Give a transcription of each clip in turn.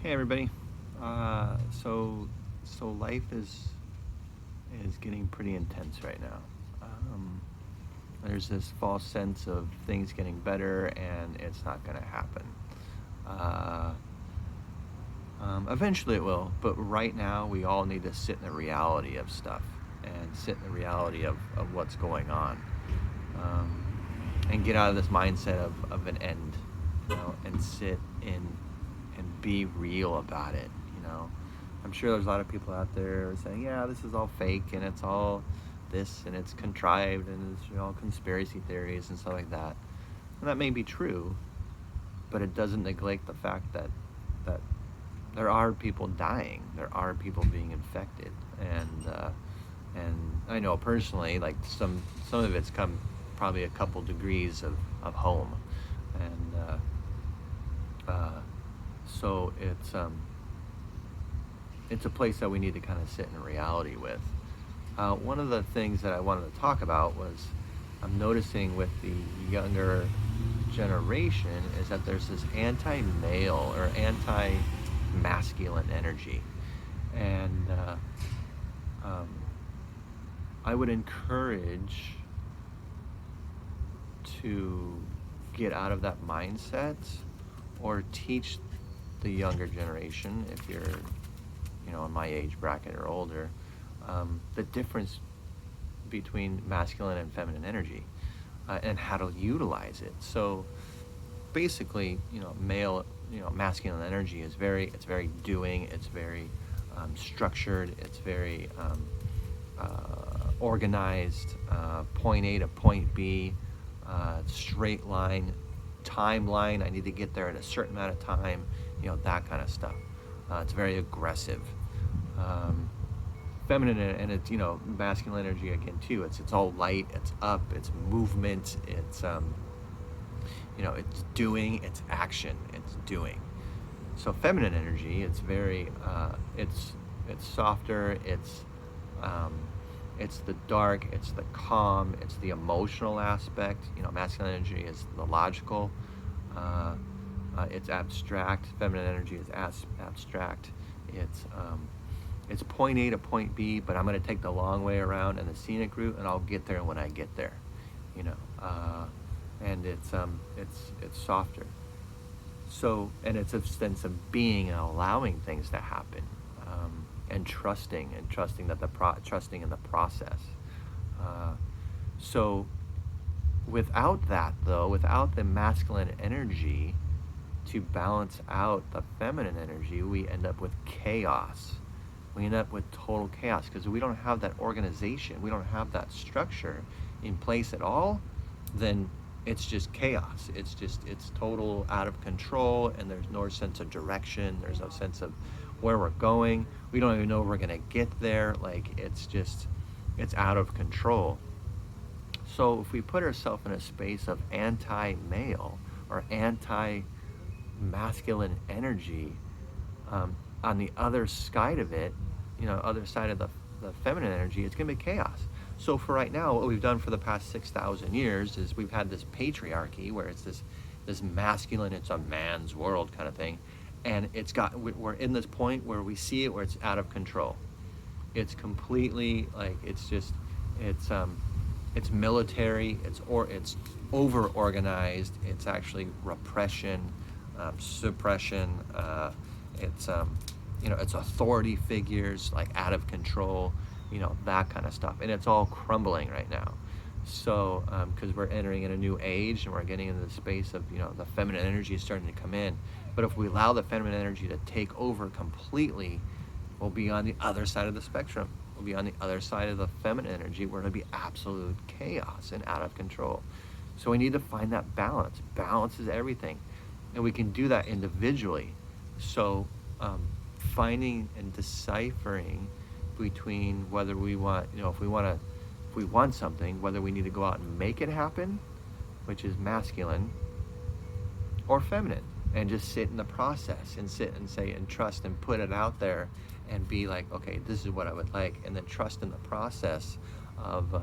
Hey everybody. So life is getting pretty intense right now. Um, there's this false sense of things getting better, and it's not going to happen. Uh, Eventually it will, but right now we all need to sit in the reality of stuff and sit in the reality of what's going on, um, and get out of this mindset of an end, and sit in and be real about it. I'm sure there's a lot of people out there saying, yeah, this is all fake and it's all this and it's contrived and it's all conspiracy theories and stuff like that. And that may be true, but it doesn't neglect the fact that there are people dying, there are people being infected, and I know personally, like some of it's come probably a couple degrees of home, and so it's a place that we need to kind of sit in reality with. One of the things that I wanted to talk about was I'm noticing with the younger generation is that there's this anti-male or anti-masculine energy, and um, I would encourage to get out of that mindset or teach the younger generation, if you're in my age bracket or older, the difference between masculine and feminine energy, and how to utilize it. So basically, masculine energy is it's very doing, it's very structured, it's very organized, point A to point B, straight line, timeline. I need to get there in a certain amount of time, that kind of stuff. It's very aggressive. Um, Feminine, and it's masculine energy again too. It's all light. It's up. It's movement. It's doing. It's action. It's doing. So feminine energy, it's very it's softer. It's the dark. It's the calm. It's the emotional aspect. Masculine energy is the logical. It's abstract. Feminine energy is abstract. It's point A to point B, but I'm going to take the long way around and the scenic route, and I'll get there when I get there. And it's softer. So, and it's a sense of being and allowing things to happen, and trusting that trusting in the process. So, without that though, without the masculine energy to balance out the feminine energy, we end up with chaos. We end up with total chaos because we don't have that organization, we don't have that structure in place at all. Then it's just chaos. It's total out of control, and there's no sense of direction. There's no sense of where we're going. We don't even know if we're gonna get there. Like it's out of control. So if we put ourselves in a space of anti-male or anti-masculine energy, on the other side of it, other side of the feminine energy, it's going to be chaos. So for right now, what we've done for the past 6,000 years is we've had this patriarchy where it's this masculine, it's a man's world kind of thing, and we're in this point where we see it where it's out of control. It's completely like it's military, it's over organized, it's actually repression, suppression, it's authority figures like out of control, that kind of stuff, and it's all crumbling right now. So because we're entering in a new age and we're getting into the space of the feminine energy is starting to come in, but if we allow the feminine energy to take over completely, we'll be on the other side of the spectrum. We'll be on the other side of the feminine energy where it'll be absolute chaos and out of control. So we need to find that balance. Balance is everything, and we can do that individually. So finding and deciphering between whether we want, if we want something, whether we need to go out and make it happen, which is masculine, or feminine, and just sit in the process and sit and say and trust and put it out there and be like, okay, this is what I would like, and then trust in the process of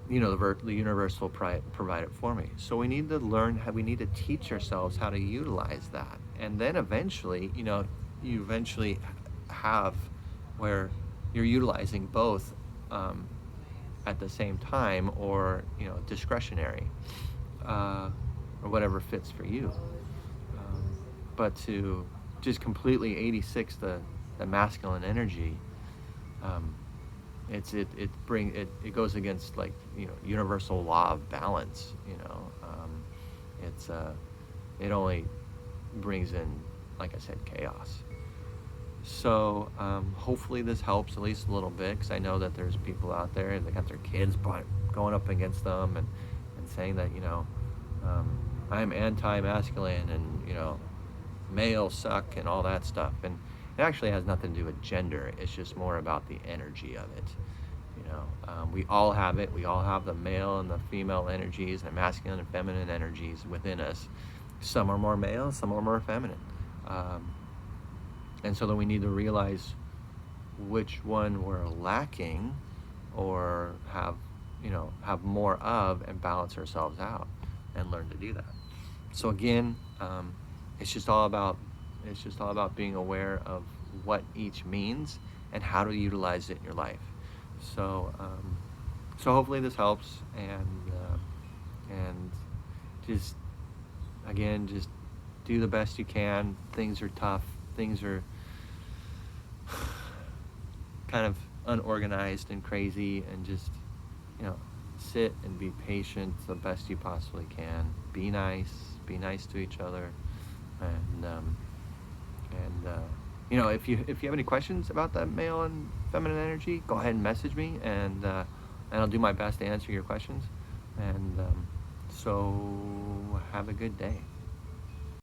the universe will provide it for me. So we need to learn how, we need to teach ourselves how to utilize that. And then eventually, you eventually have where you're utilizing both um, at the same time, or, discretionary, uh, or whatever fits for you. Um, but to just completely 86 the masculine energy, um, it goes against, like, universal law of balance. It's it only brings in, like I said, chaos. So hopefully this helps at least a little bit, because I know that there's people out there that got their kids going up against them, and saying that, um, I'm anti-masculine, and, males suck and all that stuff. And it actually has nothing to do with gender. It's just more about the energy of it. We all have it. We all have the male and the female energies, and masculine and feminine energies within us. Some are more male, some are more feminine. Um, and so then we need to realize which one we're lacking, or have more of, and balance ourselves out and learn to do that. So again, it's just all about being aware of what each means and how to utilize it in your life. So so hopefully this helps, and just, again, just do the best you can. Things are tough. Things are kind of unorganized and crazy, and just, sit and be patient the best you possibly can. Be nice. Be nice to each other, and if you have any questions about that male and feminine energy, go ahead and message me, and I'll do my best to answer your questions. And so have a good day.